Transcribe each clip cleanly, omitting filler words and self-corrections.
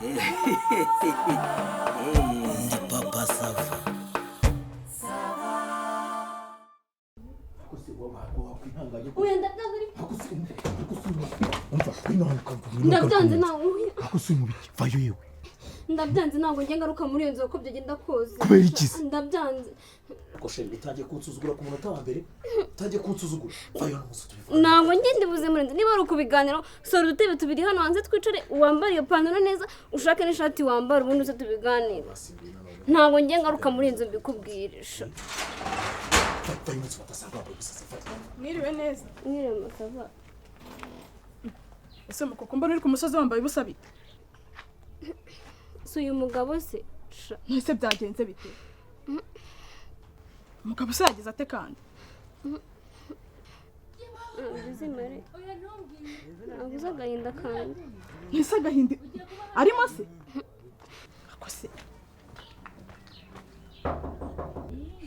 Ndi papa sava. Ndabyanze nawe akusumubiki vayo yewe ndabyanze ntabwo njye ngaruka muri iyo nzu uko byagenda kose kubera iki ndabyanze ko shenge utagiye kunsuzugura ku munota wa mbere utagiye kunsuzugura vayo n'umusutu ntabwo njye ndibuze muri nzu niba ari ukubiganiro sora udutebe tubiri hano hanze twicare wambara iyo pantaro neza ushake n'ishati wambara ubundi uze tubiganira ntabwo njye ngaruka muri inzu mbikubwirisha mwiriwe neza mwiriwe masava ese mukoko mbona uri ku musozi wambaye ubusa bite si uyu mugabo se ntese byagenze bite umugabo se yagize ate kandi bizimare naguze agahinda kandi ntese agahinda arimo se ako se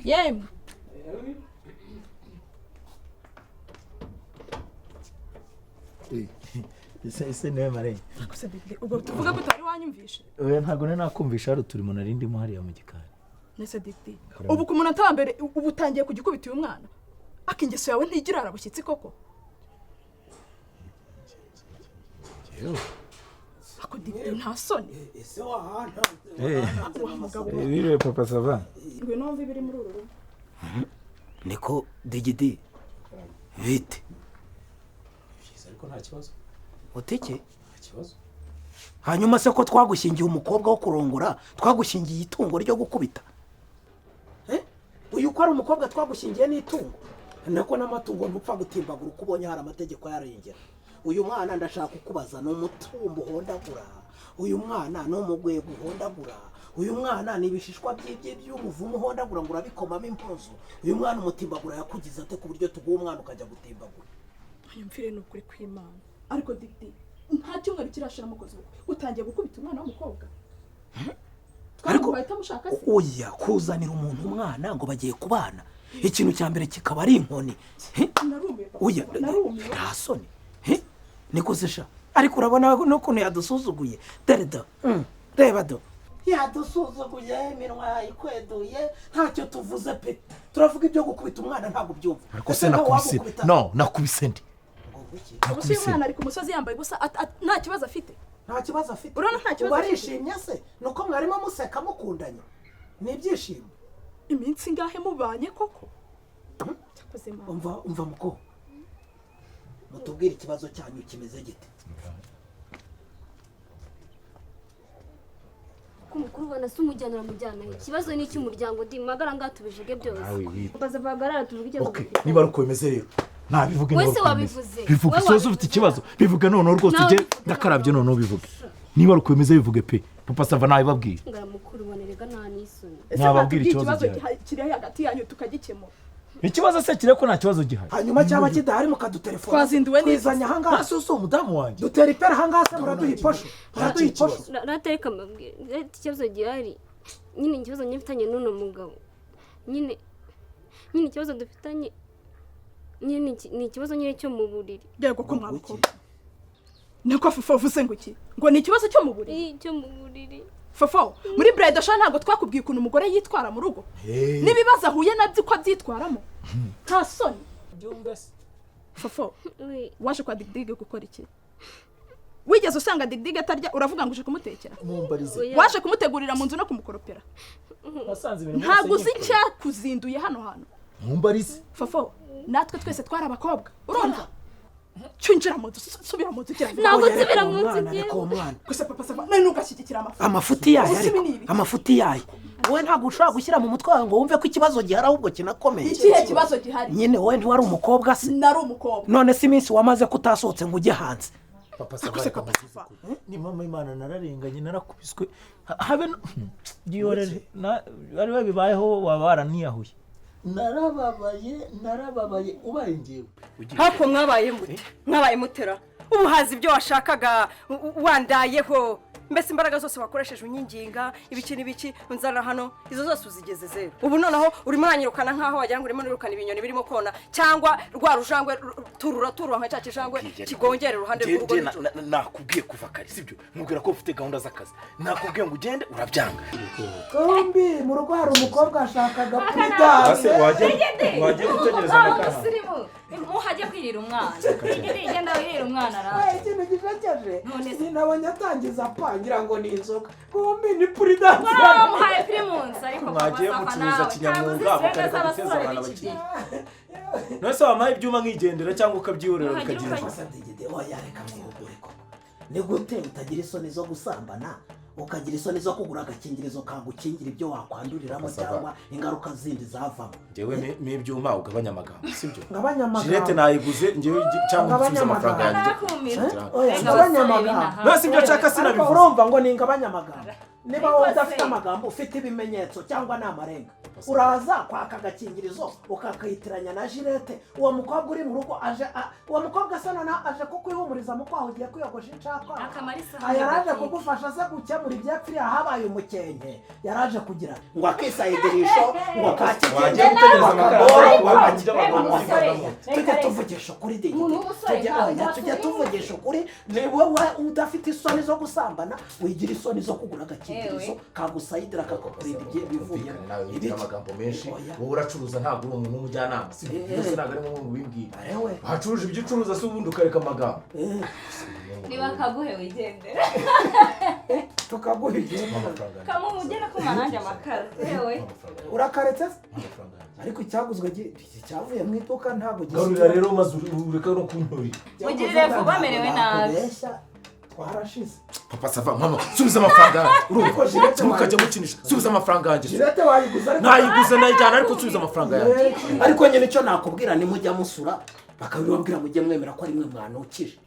yemwe ese niwe marenge ubwo tuvuga ko utari wanyumvishe oya ntabwo nakumvisha hari uturimo narindimo hariya mu gikari nese diti ubu ku munota wa mbere ubu utangiye kugikubita uyu mwana akingeso yawe ntigira arabushyitsi koko ako diti nta soni Ese wahanta. wa mugabo biriwe papa sava ngwino wumve ibiri muri uru rugo Niko digidi. Bite. ariko nta kibazo Uteke? nta kibazo Hanyuma se ko twagushingiye umukobwa wo kurongora, twagushingiye itungo ryo gukubita. Uyu ko ari umukobwa twagushingiye n'itungo. Nako n'amatungo ntupfa gutimbagura uko ubonye hari amategeko yarengera. Uyu mwana ndashaka kukubaza no mutumbo hondagura. Uyu mwana no mugwego hondagura. Uyu mwana ni ibishishwa by'umuvumo hondagura ngo urabikomamo impuzu. Uyu mwana umutimbagura yakugize ate ku buryo tuguha umwana ukajya gutimbagura. ayumvire n'ukuri kw'Imana ariko diti nta cyumweru kirashira mukozi utangiye gukubita umwana w'umukobwa Ariko bahita mushaka se oya kuzanira umuntu umwana ngo bagiye kubana ikintu cya mbere kikaba ari inkoni narumiye oya narumiye nta soni niko zisha ariko urabona n'ukuntu yadusuzuguye dereda reba do yadusuzuguye iminwa ikweduye ntacyo tuvuze pe turavuga ibyo gukubita umwana ntabwo byumva ariko se nakubise no nakubise ndi ubusi umwana ari ku musozi yambaye gusa nta kibazo afite nta kibazo afite urabona nta kibazo barishimye se nuko mwarimo museka mukundanye ni ibyishimo iminsi ngahe mubanye koko umva muko mutubwire ikibazo cyanyu kimeze gite kumukuru bana se umujyanira mujyana ikibazo ni cy'umuryango ndi magara ngatubijige byose baza bagarara tuvuge icyo niba ruko bimeze rero nabivuge wese wabivuze bivuga isozo ufite ikibazo bivuga none rwose uje ndakarabye none bivuge niba ruko bimeze bivuge pe papa sava nabibabwira ngaramukuru bonerega nta nisoni nababwira ikibazo kiri hagati yanyu tukagikemura ikibazo se kireko nta kibazo gihari hanyuma cyaba kidahari mukadutelefona twazinduwe twizanya hanga asuso umudamu wanjye dutera ipera hanga se muraduha iposho ratereka mbabwira ikibazo gihari nyine ikibazo nyifitanye n'uno mugabo nyine ikibazo dufitanye nyine ni ikibazo nyine cyo mu buriri yego ko mwabukobwa nako fofo vuze ngo iki ngo ni ikibazo cyo mu buriri cyo mu buriri fofo muri bride sha ntabwo twakubwiye ukuntu umugore yitwara mu rugo nibibaza ahuye nabyo ko abyitwaramo nta soni fofo waje kwa digdige gukora iki wigeze usanga digdige atarya uravuga ngo uje kumutekera waje kumutegurira mu nzu no kumukoropera ntabwo uzi icyakuzinduye hano hantu mumbarize fofo natwe twese twari abakobwa urumva cyinjira mu nzu subira mu nzu cyane ntabwo nsubira mu nzu gusa papa sava nari nugashyigikira amafuti yayo amafuti yayo wowe ntabwo ushobora gushyira mu mutwe wawe ngo wumve ko ikibazo gihari ahubwo kinakomeye ikihe kibazo gihari nyine wowe ntiwari umukobwa se nari umukobwa none se iminsi wamaze kutasohotse ngo ujye hanze papa sava ni mama imana nararenganye narakubiswe habe giyorere bari babibayeho wabaraniyahuye narababaye ubaye ngewe hako mwabaye mutera ubuhazi ibyo washakaga wandayeho mbese imbaraga zose wakoresheje unyinginga ibiki n'ibiki unzana hano izo zose uzigeze zero ubu noneho urimo uranyirukana nkaho wagira ngo urimo urukana ibinyoni birimo kona cyangwa rwa rujangwe turura nka cya kijangwe kigongera iruhande rw'urugo nakubwiye kuva kare sibyo mubwira ko ufite gahunda z'akazi nakubwiye ngo ugende urabyanga kombi mu rugo hari umukobwa ashakaga puridanse wagiye gutegereza mukana muhajye kwirira umwana genda wirira umwana ikintu gishakeje sinabonye atangiza apangira ngo ni inzoga kombi ni puridanse muhaye primunsi ariko mwagiye mucuruza kinyamwuga mukareka guteza abana bakiri nose wamaye ibyuma nkigendera cyangwa ukabyihorera bikagira yareka mwihugure koko ni gute utagira isoni zo gusambana ukagira isoni zo kugura agakingirizo kagukingira ibyo wakwanduriramo cyangwa ingaruka zindi zavamo njyewe n'ibyuma ugabanya amagambo sibyo ngabanya amagambo jirete nayiguze njyewe cyangwa nsubiza amafaranga yanjye ngabanya amagambo basi ibyo nshaka sinabivuze urumva ngo ni ngabanya amagambo niba wowe udafite amagambo ufite ibimenyetso cyangwa ni amarenga uraza kwaka agakingirizo ukakayitiranya na jirete uwo mukobwa uri mu rugo aje uwo mukobwa asa noneho aje kukwihumuriza mu kwaho ugiye kwiyogosha inshakwa yaraje kugufasha se gukemura ibyapfiriye ahabaye umukenke yaraje kugira ngo akisayidirisho ngo kakigenge tujya tuvugisha ukuri tujya tuvugisha ukuri wowe udafite isoni zo gusambana wigira isoni zo kugura agakingirizo kagusayidira kakakurinda igihe bivuye amagambo menshi wowe uracuruza ntabwo uri umuntu w'umujyanama si byose ntabwo ari ngombwa ubibwira wacuruje ibyo ucuruza se ubundi ukareka amagambo niba kaguhe wigendera tukaguha igihe kamumugena ko mananje amakara yewe urakaretse ariko icyaguzwe cyavuye mu iduka ntabwo garurira rero maze ureka no kunturira mugirire vuba merewe nabi twarashize papa sava mama subiza amafaranga urumva mukajya mukinisha subiza amafaranga yanjye jirete wayiguza nayiguze nayijyana ariko subiza amafaranga yanjye ariko nyine icyo nakubwira ni mujya musura bakabibabwira mujye mwemera ko ari mwe mwanukije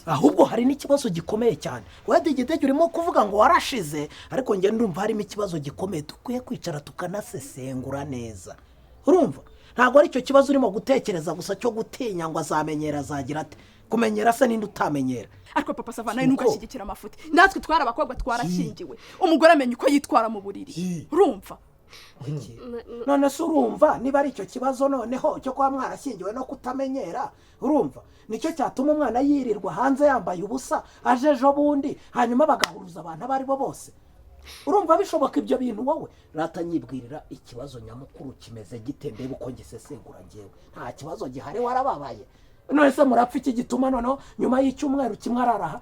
ahubwo hari n'ikibazo gikomeye cyane wadegedege urimo kuvuga ngo warashize ariko njye ndumva harimo ikibazo gikomeye dukwiye kwicara tukanasesengura neza urumva ntabwo ari icyo kibazo urimo gutekereza gusa cyo gutinya ngo azamenyera azagira ate kumenyera se ninde utamenyera ariko papa sava nawe ntugashyigikira amafuti natwe twari abakobwa twarashyingiwe umugore amenya uko yitwara mu buriri urumva none se urumva niba ari icyo kibazo noneho cyo kuba mwarashyingiwe no kutamenyera urumva nicyo cyatuma umwana yirirwa hanze yambaye ubusa aje ejo bundi hanyuma bagahuruza abantu abo ari bo bose urumva bishoboka ibyo bintu wowe ratanyibwirira ikibazo nyamukuru kimeze gite ndebe uko ngisesengura ngewe nta kibazo gihari warababaye none se murapfa iki gituma noneho nyuma y'icyumweru kimwe araraha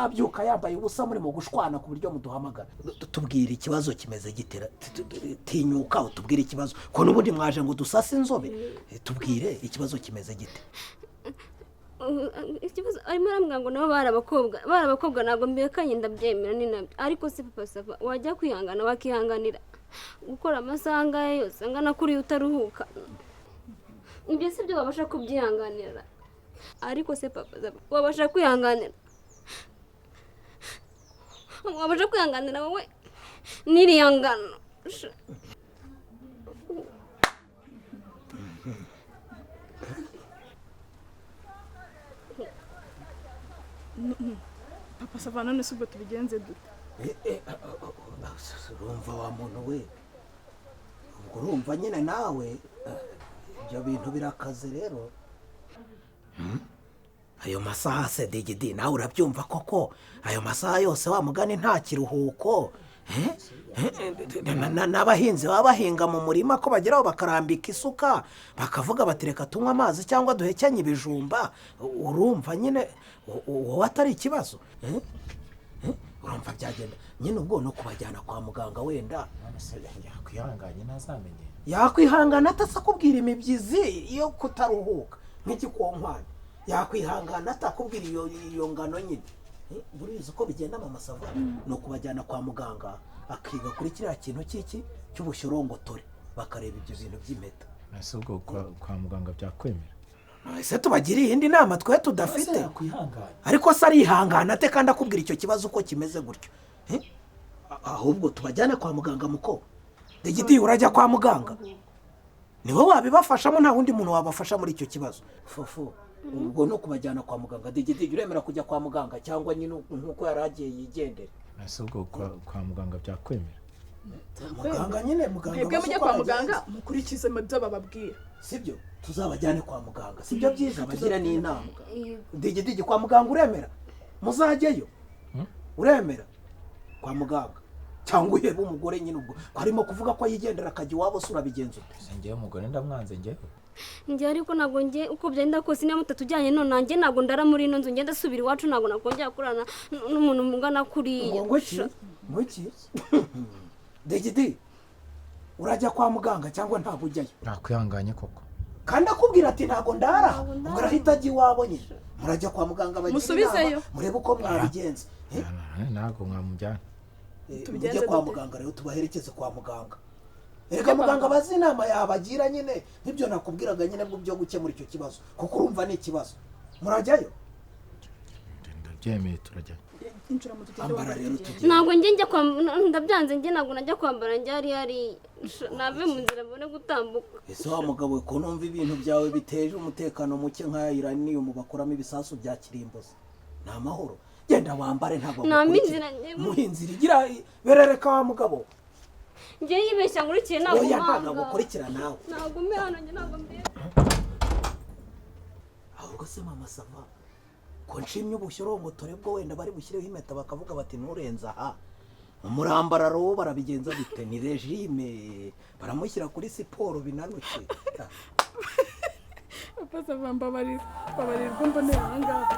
abyuka yambaye ubusa muri mu gushwana ku buryo muduhamagara tubwire ikibazo kimeze gitera tinyuka utubwire ikibazo ko n'ubundi mwaje ngo dusase inzobe tubwire ikibazo kimeze gite ikibazo arimo arambwira ngo nabo bari abakobwa ntabwo mbekanye ndabyemera ni nabyo ariko se papa sava wajya kwihangana wakihanganira gukora amasaha angahe yose angana kuri utaruhuka ibyo si byo wabasha kubyihanganira ariko se papa wabasha kwihanganira wowe n'irihangano papa sava none se ubwo tubigenze dute urumva wa muntu we ubwo urumva nyine nawe ibyo bintu birakaze rero ayo masaha se digidi nawe urabyumva koko ayo masaha yose wa mugani nta kiruhuko n'abahinzi baba bahinga mu murima ko bageraho bakarambika isuka bakavuga batereka tunywa amazi cyangwa duhekenye ibijumba urumva nyine wowe atari ikibazo urumva byagenda nyine ubwo no kubajyana kwa muganga wenda yakwihanganye ntazamenye yakwihangana atasakubwira imibyizi yo kutaruhuka nk'igikonkwane yakwihangana atakubwira iyo ngano nyine burizi uko bigenda mu masava ni ukubajyana kwa muganga akiga kuri kiriya kintu cy'iki cy'ubushyurongotore bakareba ibyo bintu by'impeta ese ubwo kwa muganga byakwemera ese tubagiriye iyindi nama twe tudafite ariko se arihangana ate kandi akubwira icyo kibazo uko kimeze gutyo ahubwo tubajyane kwa muganga muko digidi urajya kwa muganga niwe wabibafashamo nta wundi muntu wabafasha muri icyo kibazo fufu ubwo no kubajyana kwa muganga digidigi uremera kujya kwa muganga cyangwa nyine nkuko yaragiye yigendera ese ubwo kwa muganga byakwemera muganga nyine muganga mwebwe mujye kwa muganga mukurikize mu byo bababwira sibyo tuzabajyane kwa muganga sibyo byiza bagira n'inama digidigi kwa muganga uremera muzajyeyo uremera kwa muganga cyangwa uheba umugore nyine ubwo harimo kuvuga ko yigendera akajya iwabo se urabigenza ute njyewe umugore ndamwanze njyewe njye ariko ntabwo njye uko byenda kose niba mutatujyanye none nanjye ntabwo ndara muri ino nzu ngenda asubira iwacu ntabwo nakongera kurana n'umuntu mungana kuriya ngo iki digidi urajya kwa muganga cyangwa ntabwo ujyayo nakwihanganye koko kandi akubwira ati ntabwo ndara ngo arahita ajya iwabo nyine murajya kwa muganga bagira inama murebe uko mwabigenza ntabwo mwamujyana tujye kwa muganga rero tubaherekeze kwa muganga reka muganga bazi inama yabagira nyine nk'ibyo nakubwiraga nyine byo gukemura icyo kibazo kuko urumva ni ikibazo murajyayo ndabyemeye turajyayo ntabwo njye njya ndabyanze njye ntabwo najya kwambara njye hari nave mu nzira mbone gutambuka ese wa mugabo we ko numva ibintu byawe biteje umutekano muke nk'aya iraniyumu bakuramo ibisasu bya kirimbuzi ni amahoro genda wambare ntabwo muhinzira igira berereka wa mugabo njye yibeshya nkurikiye ntabwo ntabwo gukurikira nawe ntabwo mbe hano njye ntabwo mbe ahubwo se mama sava ko nshimye ubushyirongotore bwo wenda bari bushyireho impeta bakavuga bati nturenze aha umurambararo wo barabigenza bite ni regime baramushyira kuri siporo binanuke babarirwa mbonera aha ngaha